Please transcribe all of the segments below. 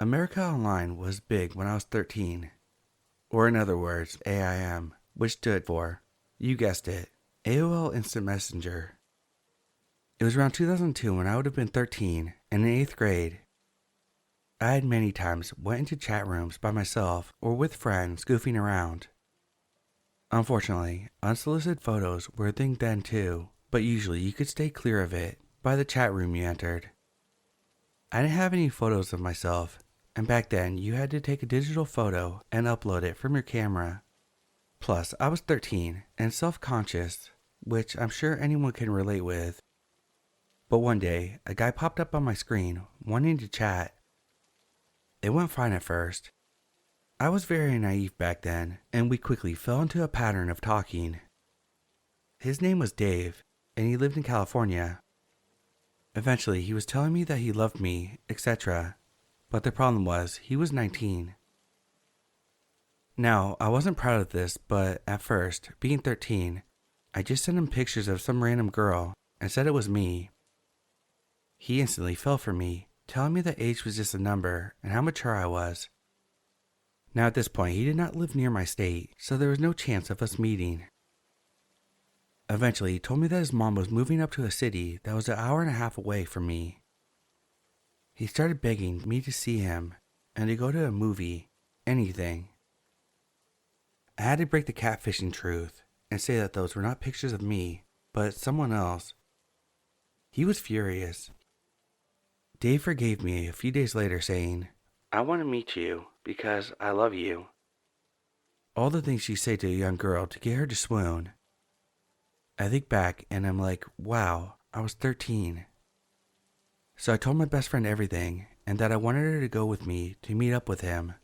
America Online was big when I was 13. Or in other words, AIM, which stood for, you guessed it, AOL Instant Messenger. It was around 2002 when I would have been 13 and in 8th grade. I had many times went into chat rooms by myself or with friends goofing around. Unfortunately, unsolicited photos were a thing then too, but usually you could stay clear of it by the chat room you entered. I didn't have any photos of myself, and back then you had to take a digital photo and upload it from your camera. Plus, I was 13 and self-conscious, which I'm sure anyone can relate with. But one day, a guy popped up on my screen wanting to chat. It went fine at first. I was very naive back then, and we quickly fell into a pattern of talking. His name was Dave, and he lived in California. Eventually, he was telling me that he loved me, etc. But the problem was, he was 19. Now, I wasn't proud of this, but at first, being 13, I just sent him pictures of some random girl and said it was me. He instantly fell for me, telling me that age was just a number and how mature I was. Now at this point, he did not live near my state, so there was no chance of us meeting. Eventually, he told me that his mom was moving up to a city that was an hour and a half away from me. He started begging me to see him and to go to a movie, anything. I had to break the catfishing truth and say that those were not pictures of me, but someone else. He was furious. Dave forgave me a few days later, saying, "I want to meet you because I love you." All the things you say to a young girl to get her to swoon. I think back and I'm like, wow, I was 13. So I told my best friend everything and that I wanted her to go with me to meet up with him.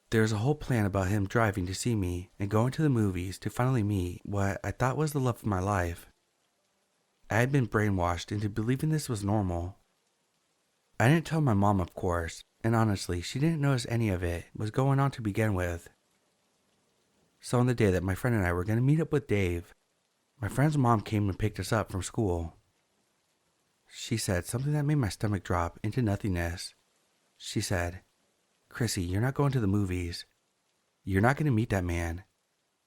There was a whole plan about him driving to see me and going to the movies to finally meet what I thought was the love of my life. I had been brainwashed into believing this was normal. I didn't tell my mom, of course, and honestly, she didn't notice any of it was going on to begin with. So on the day that my friend and I were going to meet up with Dave, my friend's mom came and picked us up from school. She said something that made my stomach drop into nothingness. She said, "Chrissy, you're not going to the movies. You're not going to meet that man.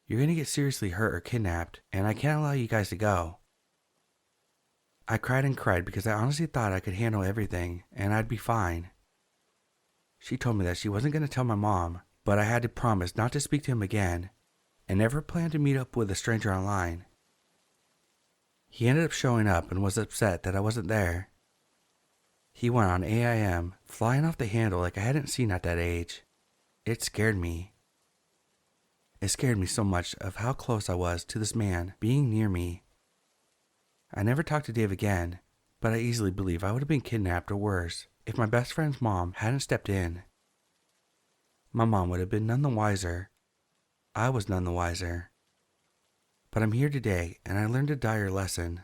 You're going to get seriously hurt or kidnapped, and I can't allow you guys to go." I cried and cried because I honestly thought I could handle everything and I'd be fine. She told me that she wasn't going to tell my mom, but I had to promise not to speak to him again and never plan to meet up with a stranger online. He ended up showing up and was upset that I wasn't there. He went on AIM, flying off the handle like I hadn't seen at that age. It scared me. It scared me so much of how close I was to this man being near me. I never talked to Dave again, but I easily believe I would have been kidnapped or worse if my best friend's mom hadn't stepped in. My mom would have been none the wiser. I was none the wiser. But I'm here today and I learned a dire lesson.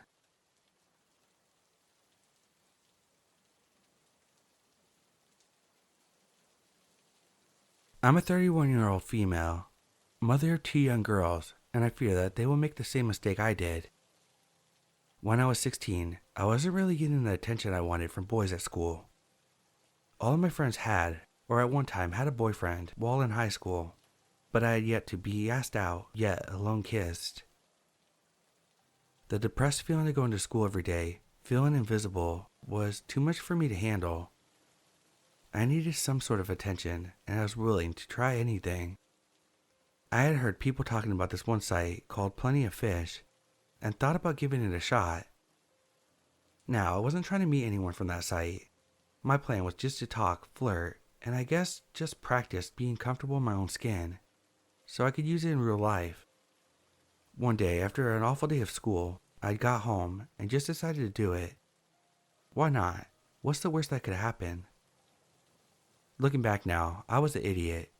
I'm a 31-year-old female, mother of 2 young girls, and I fear that they will make the same mistake I did. When I was 16, I wasn't really getting the attention I wanted from boys at school. All of my friends had, or at one time had a boyfriend while in high school, but I had yet to be asked out, yet alone kissed. The depressed feeling of going to school every day, feeling invisible, was too much for me to handle. I needed some sort of attention, and I was willing to try anything. I had heard people talking about this one site called Plenty of Fish, and thought about giving it a shot. Now, I wasn't trying to meet anyone from that site. My plan was just to talk, flirt, and I guess just practice being comfortable in my own skin, so I could use it in real life. One day, after an awful day of school, I got home and just decided to do it. Why not? What's the worst that could happen? Looking back now, I was an idiot.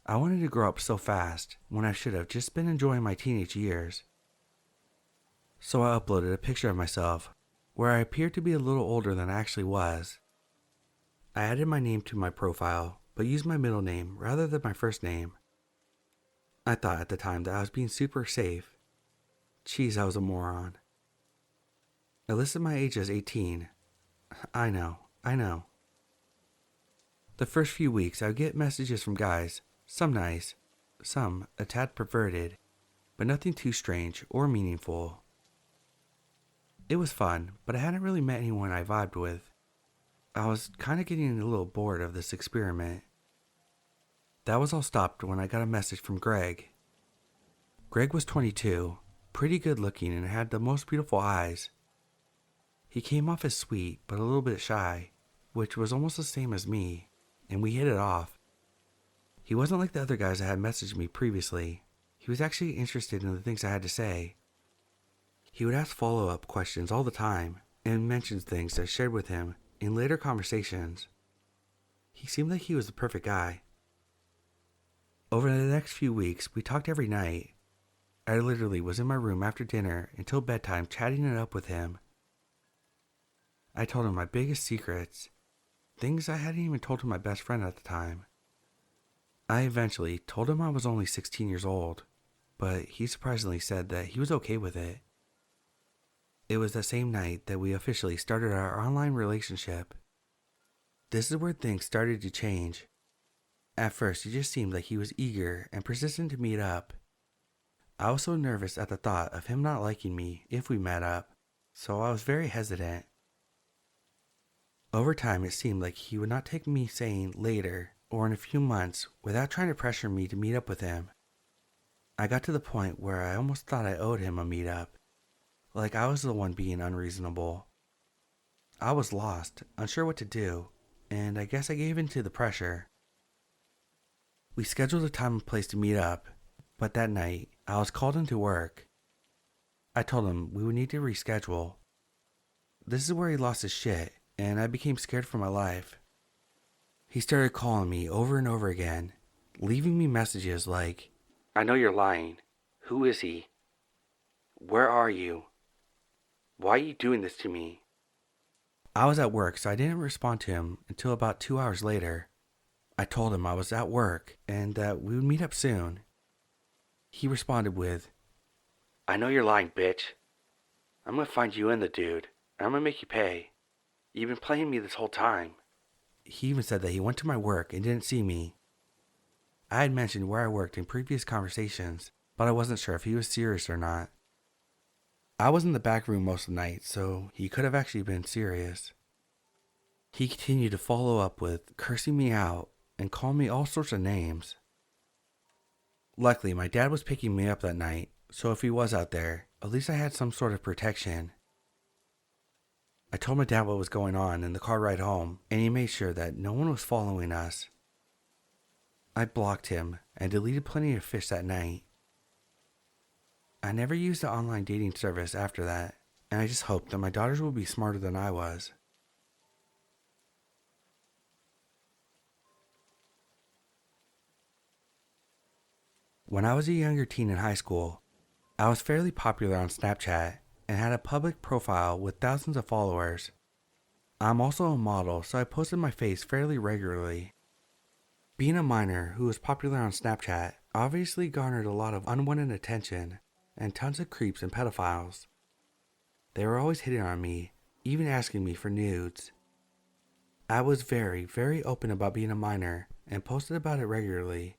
I wanted to grow up so fast when I should have just been enjoying my teenage years. So I uploaded a picture of myself where I appeared to be a little older than I actually was. I added my name to my profile, but used my middle name rather than my first name. I thought at the time that I was being super safe. Jeez, I was a moron. I listed my age as 18. I know. The first few weeks, I would get messages from guys, some nice, some a tad perverted, but nothing too strange or meaningful. It was fun, but I hadn't really met anyone I vibed with. I was kind of getting a little bored of this experiment. That was all stopped when I got a message from Greg. Greg was 22, pretty good looking, and had the most beautiful eyes. He came off as sweet, but a little bit shy, which was almost the same as me, and we hit it off. He wasn't like the other guys that had messaged me previously. He was actually interested in the things I had to say. He would ask follow-up questions all the time, and mention things I shared with him in later conversations. He seemed like he was the perfect guy. Over the next few weeks, we talked every night. I literally was in my room after dinner until bedtime chatting it up with him. I told him my biggest secrets, things I hadn't even told to my best friend at the time. I eventually told him I was only 16 years old, but he surprisingly said that he was okay with it. It was the same night that we officially started our online relationship. This is where things started to change. At first, it just seemed like he was eager and persistent to meet up. I was so nervous at the thought of him not liking me if we met up, so I was very hesitant. Over time, it seemed like he would not take me saying later or in a few months without trying to pressure me to meet up with him. I got to the point where I almost thought I owed him a meetup, like I was the one being unreasonable. I was lost, unsure what to do, and I guess I gave in to the pressure. We scheduled a time and place to meet up, but that night, I was called into work. I told him we would need to reschedule. This is where he lost his shit, and I became scared for my life. He started calling me over and over again, leaving me messages like, "I know you're lying. Who is he? Where are you? Why are you doing this to me?" I was at work, so I didn't respond to him until about 2 hours later. I told him I was at work and that we would meet up soon. He responded with, "I know you're lying, bitch. I'm gonna find you and the dude, and I'm gonna make you pay. You've been playing me this whole time." He even said that he went to my work and didn't see me. I had mentioned where I worked in previous conversations, but I wasn't sure if he was serious or not. I was in the back room most of the night, so he could have actually been serious. He continued to follow up with cursing me out and calling me all sorts of names. Luckily, my dad was picking me up that night, so if he was out there, at least I had some sort of protection. I told my dad what was going on in the car ride home, and he made sure that no one was following us. I blocked him and deleted plenty of fish that night. I never used the online dating service after that, and I just hoped that my daughters would be smarter than I was. When I was a younger teen in high school, I was fairly popular on Snapchat and had a public profile with thousands of followers. I'm also a model, so I posted my face fairly regularly. Being a minor who was popular on Snapchat obviously garnered a lot of unwanted attention and tons of creeps and pedophiles. They were always hitting on me, even asking me for nudes. I was very, very open about being a minor and posted about it regularly,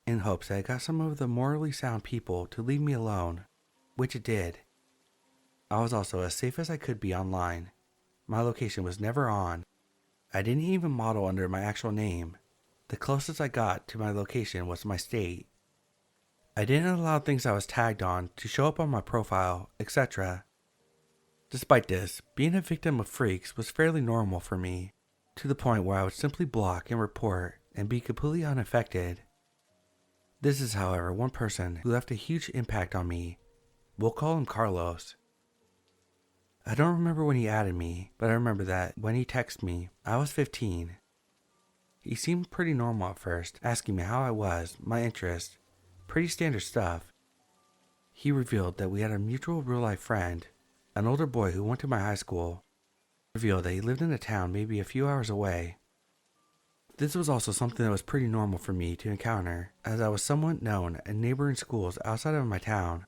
in hopes that it got some of the morally sound people to leave me alone, which it did. I was also as safe as I could be online. My location was never on. I didn't even model under my actual name. The closest I got to my location was my state. I didn't allow things I was tagged on to show up on my profile, etc. Despite this, being a victim of freaks was fairly normal for me, to the point where I would simply block and report and be completely unaffected. This is, however, one person who left a huge impact on me. We'll call him Carlos. I don't remember when he added me, but I remember that when he texted me, I was 15. He seemed pretty normal at first, asking me how I was, my interests, pretty standard stuff. He revealed that we had a mutual real-life friend, an older boy who went to my high school. He revealed that he lived in a town maybe a few hours away. This was also something that was pretty normal for me to encounter, as I was somewhat known in neighboring schools outside of my town,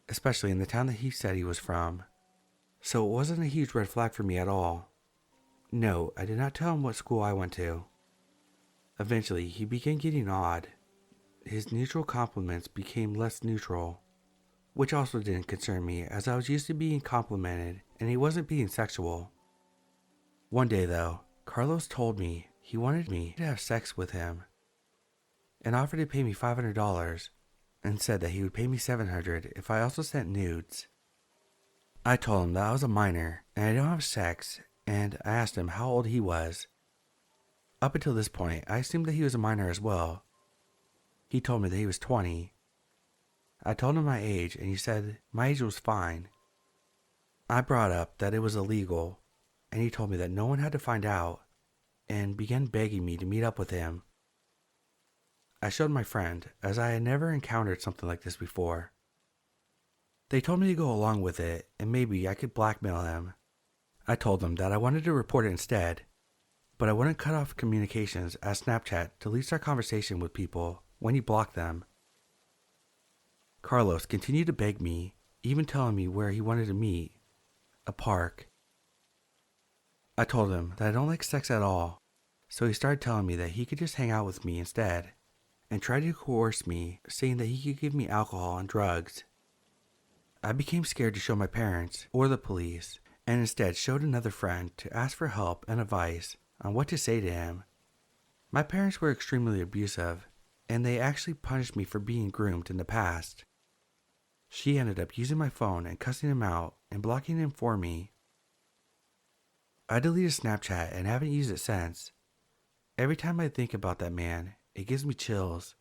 especially in the town that he said he was from. So it wasn't a huge red flag for me at all. No, I did not tell him what school I went to. Eventually, he began getting odd. His neutral compliments became less neutral, which also didn't concern me as I was used to being complimented and he wasn't being sexual. One day though, Carlos told me he wanted me to have sex with him and offered to pay me $500 and said that he would pay me $700 if I also sent nudes. I told him that I was a minor and I don't have sex, and I asked him how old he was. Up until this point, I assumed that he was a minor as well. He told me that he was 20. I told him my age and he said my age was fine. I brought up that it was illegal and he told me that no one had to find out and began begging me to meet up with him. I showed my friend as I had never encountered something like this before. They told me to go along with it and maybe I could blackmail him. I told them that I wanted to report it instead, but I wouldn't cut off communications as Snapchat deletes our conversation with people when you block them. Carlos continued to beg me, even telling me where he wanted to meet, a park. I told him that I don't like sex at all, so he started telling me that he could just hang out with me instead, and tried to coerce me, saying that he could give me alcohol and drugs. I became scared to show my parents or the police, and instead showed another friend to ask for help and advice on what to say to him. My parents were extremely abusive, and they actually punished me for being groomed in the past. She ended up using my phone and cussing him out and blocking him for me. I deleted Snapchat and haven't used it since. Every time I think about that man, it gives me chills.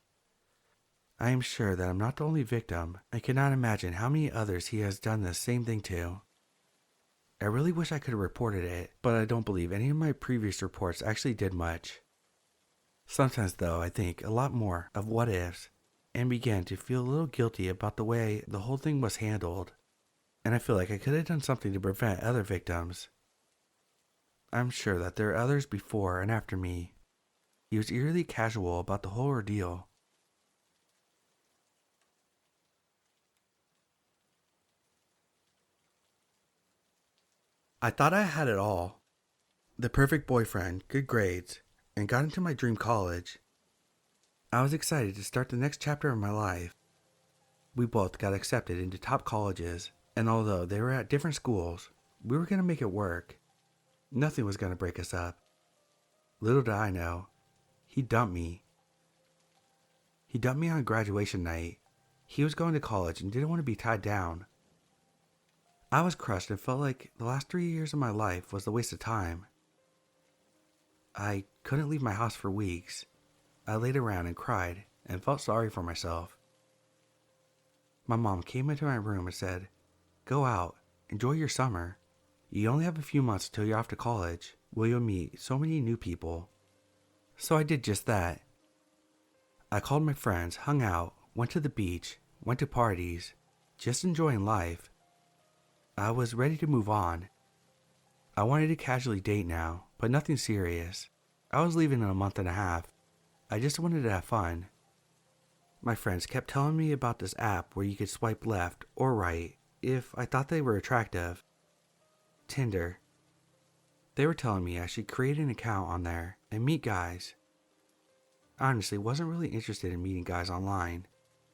I am sure that I'm not the only victim and cannot imagine how many others he has done the same thing to. I really wish I could have reported it, but I don't believe any of my previous reports actually did much. Sometimes though, I think a lot more of what ifs and began to feel a little guilty about the way the whole thing was handled, and I feel like I could have done something to prevent other victims. I'm sure that there are others before and after me. He was eerily casual about the whole ordeal. I thought I had it all. The perfect boyfriend, good grades, and got into my dream college. I was excited to start the next chapter of my life. We both got accepted into top colleges, and although they were at different schools, we were going to make it work. Nothing was going to break us up. Little did I know, he dumped me. He dumped me on graduation night. He was going to college and didn't want to be tied down. I was crushed and felt like the last 3 years of my life was a waste of time. I couldn't leave my house for weeks. I laid around and cried and felt sorry for myself. My mom came into my room and said, "Go out, enjoy your summer. You only have a few months till you're off to college, where you'll meet so many new people." So I did just that. I called my friends, hung out, went to the beach, went to parties, just enjoying life. I was ready to move on. I wanted to casually date now, but nothing serious. I was leaving in a month and a half. I just wanted to have fun. My friends kept telling me about this app where you could swipe left or right if I thought they were attractive. Tinder. They were telling me I should create an account on there and meet guys. I honestly wasn't really interested in meeting guys online,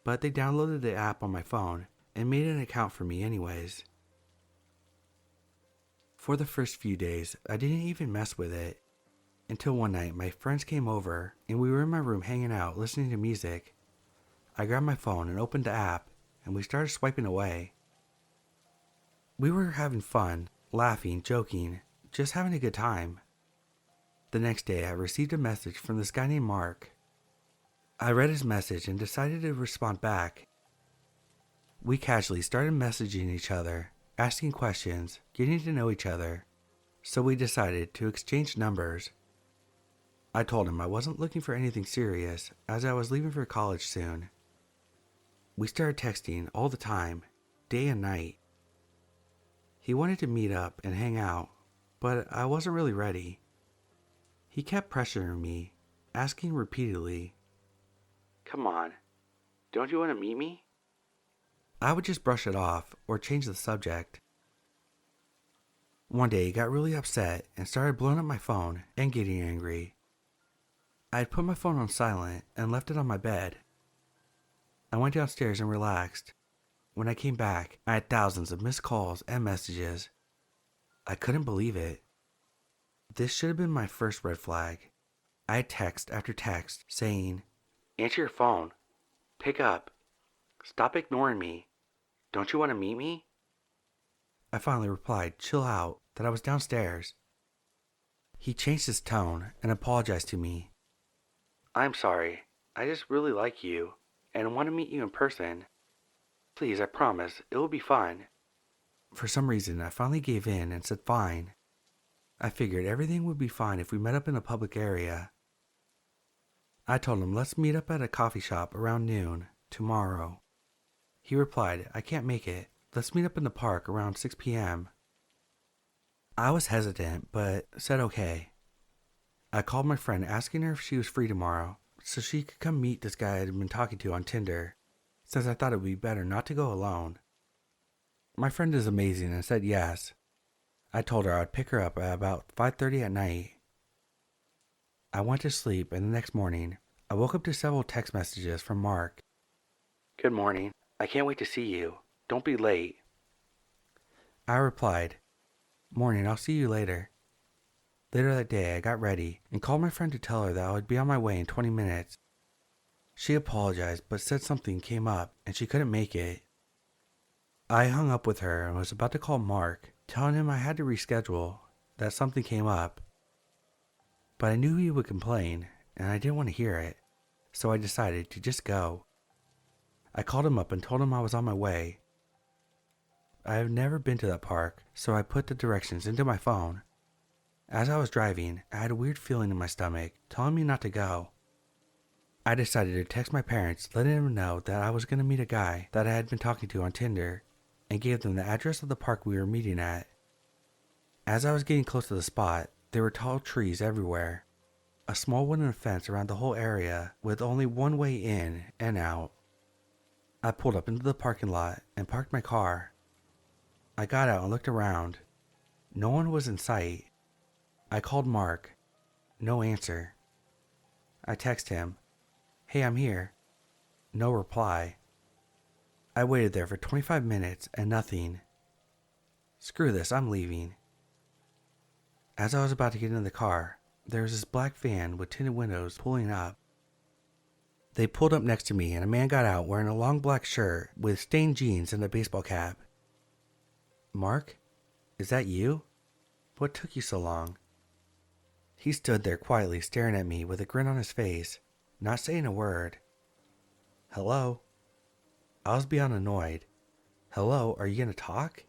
but they downloaded the app on my phone and made an account for me anyways. For the first few days, I didn't even mess with it, until one night my friends came over and we were in my room hanging out listening to music. I grabbed my phone and opened the app and we started swiping away. We were having fun, laughing, joking, just having a good time. The next day I received a message from this guy named Mark. I read his message and decided to respond back. We casually started messaging each other, asking questions, getting to know each other, so we decided to exchange numbers. I told him I wasn't looking for anything serious as I was leaving for college soon. We started texting all the time, day and night. He wanted to meet up and hang out, but I wasn't really ready. He kept pressuring me, asking repeatedly, "Come on, don't you want to meet me?" I would just brush it off or change the subject. One day he got really upset and started blowing up my phone and getting angry. I had put my phone on silent and left it on my bed. I went downstairs and relaxed. When I came back, I had thousands of missed calls and messages. I couldn't believe it. This should have been my first red flag. I had text after text saying, "Answer your phone. Pick up. Stop ignoring me. Don't you want to meet me?" I finally replied, "Chill out," that I was downstairs. He changed his tone and apologized to me. "I'm sorry. I just really like you and want to meet you in person. Please, I promise, it will be fun." For some reason, I finally gave in and said fine. I figured everything would be fine if we met up in a public area. I told him let's meet up at a coffee shop around noon tomorrow. He replied, "I can't make it. Let's meet up in the park around 6 p.m. I was hesitant, but said okay. I called my friend asking her if she was free tomorrow so she could come meet this guy I had been talking to on Tinder, since I thought it would be better not to go alone. My friend is amazing and said yes. I told her I would pick her up at about 5:30 at night. I went to sleep, and the next morning, I woke up to several text messages from Mark. "Good morning. I can't wait to see you. Don't be late." I replied, "Morning, I'll see you later." Later that day, I got ready and called my friend to tell her that I would be on my way in 20 minutes. She apologized but said something came up and she couldn't make it. I hung up with her and was about to call Mark, telling him I had to reschedule, that something came up. But I knew he would complain, and I didn't want to hear it, so I decided to just go. I called him up and told him I was on my way. I have never been to that park, so I put the directions into my phone. As I was driving, I had a weird feeling in my stomach, telling me not to go. I decided to text my parents, letting them know that I was going to meet a guy that I had been talking to on Tinder, and gave them the address of the park we were meeting at. As I was getting close to the spot, there were tall trees everywhere, a small wooden fence around the whole area with only one way in and out. I pulled up into the parking lot and parked my car. I got out and looked around. No one was in sight. I called Mark. No answer. I texted him, "Hey, I'm here." No reply. I waited there for 25 minutes and nothing. Screw this, I'm leaving. As I was about to get into the car, there was this black van with tinted windows pulling up. They pulled up next to me and a man got out wearing a long black shirt with stained jeans and a baseball cap. "Mark, is that you? What took you so long?" He stood there quietly staring at me with a grin on his face, not saying a word. "Hello?" I was beyond annoyed. "Hello, are you gonna talk?"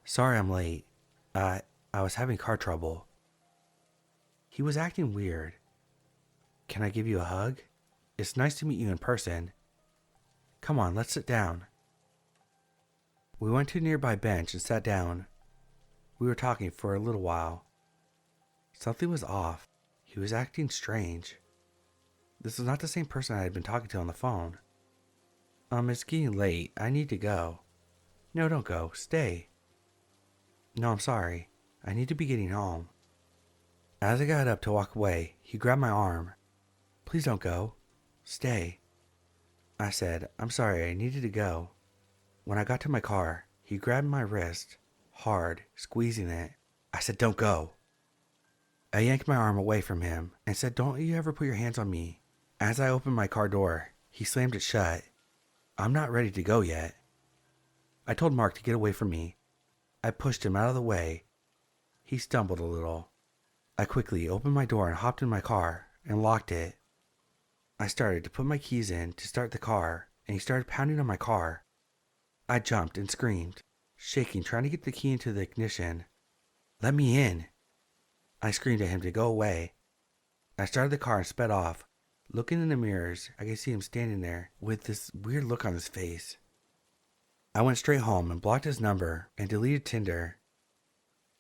"Sorry I'm late. I was having car trouble." He was acting weird. "Can I give you a hug? It's nice to meet you in person. Come on, let's sit down." We went to a nearby bench and sat down. We were talking for a little while. Something was off. He was acting strange. This was not the same person I had been talking to on the phone. It's getting late. I need to go." "No, don't go. Stay." "No, I'm sorry. I need to be getting home." As I got up to walk away, he grabbed my arm. "Please don't go. Stay." I said, "I'm sorry, I needed to go." When I got to my car, he grabbed my wrist, hard, squeezing it. I said, "Don't go." I yanked my arm away from him and said, "Don't you ever put your hands on me." As I opened my car door, he slammed it shut. "I'm not ready to go yet." I told Mark to get away from me. I pushed him out of the way. He stumbled a little. I quickly opened my door and hopped in my car and locked it. I started to put my keys in to start the car, and he started pounding on my car. I jumped and screamed, shaking, trying to get the key into the ignition. "Let me in." I screamed at him to go away. I started the car and sped off. Looking in the mirrors, I could see him standing there with this weird look on his face. I went straight home and blocked his number and deleted Tinder.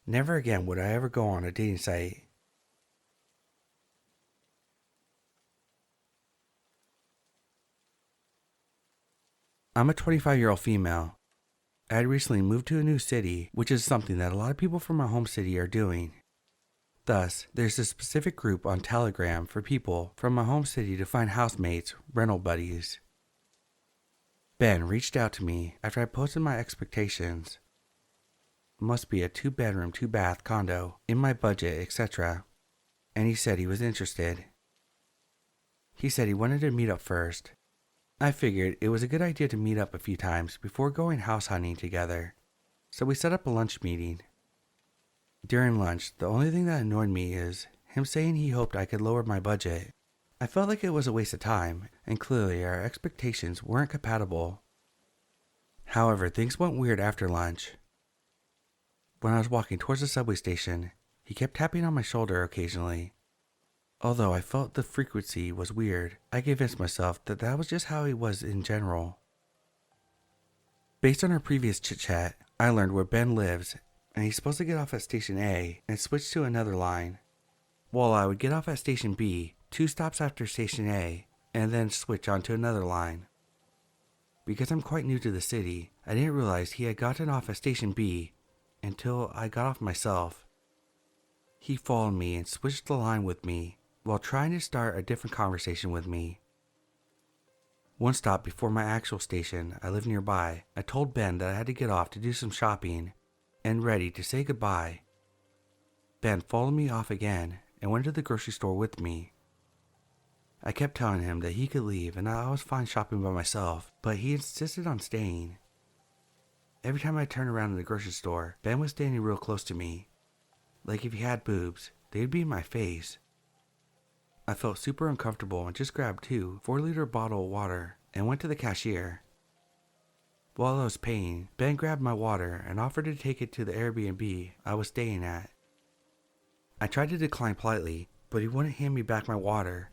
Never again would I ever go on a dating site. I'm a 25-year-old female. I had recently moved to a new city, which is something that a lot of people from my home city are doing. Thus, there's a specific group on Telegram for people from my home city to find housemates, rental buddies. Ben reached out to me after I posted my expectations. It must be a 2-bedroom, 2-bath condo, in my budget, etc. And he said he was interested. He said he wanted to meet up first. I figured it was a good idea to meet up a few times before going house hunting together, so we set up a lunch meeting. During lunch, the only thing that annoyed me is him saying he hoped I could lower my budget. I felt like it was a waste of time, and clearly our expectations weren't compatible. However, things went weird after lunch. When I was walking towards the subway station, he kept tapping on my shoulder occasionally. Although I felt the frequency was weird, I convinced myself that that was just how he was in general. Based on our previous chit-chat, I learned where Ben lives, and he's supposed to get off at Station A and switch to another line, while I would get off at Station B 2 stops after Station A and then switch onto another line. Because I'm quite new to the city, I didn't realize he had gotten off at Station B until I got off myself. He followed me and switched the line with me while trying to start a different conversation with me. One stop before my actual station, I live nearby, I told Ben that I had to get off to do some shopping and ready to say goodbye. Ben followed me off again and went to the grocery store with me. I kept telling him that he could leave and I was fine shopping by myself, but he insisted on staying. Every time I turned around in the grocery store, Ben was standing real close to me. Like if he had boobs, they'd be in my face. I felt super uncomfortable and just grabbed 2 4-liter bottle of water and went to the cashier. While I was paying, Ben grabbed my water and offered to take it to the Airbnb I was staying at. I tried to decline politely, but he wouldn't hand me back my water.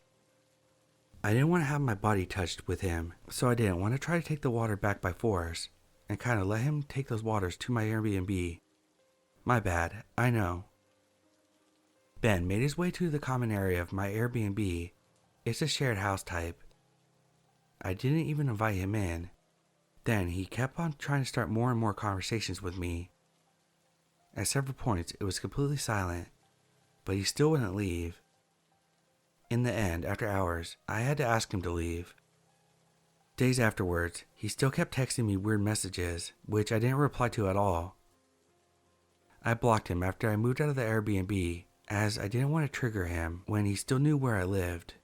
I didn't want to have my body touched with him, so I didn't want to try to take the water back by force and kind of let him take those waters to my Airbnb. My bad, I know. Ben made his way to the common area of my Airbnb. It's a shared house type. I didn't even invite him in. Then he kept on trying to start more and more conversations with me. At several points it was completely silent, but he still wouldn't leave. In the end, after hours, I had to ask him to leave. Days afterwards, he still kept texting me weird messages, which I didn't reply to at all. I blocked him after I moved out of the Airbnb, as I didn't want to trigger him when he still knew where I lived.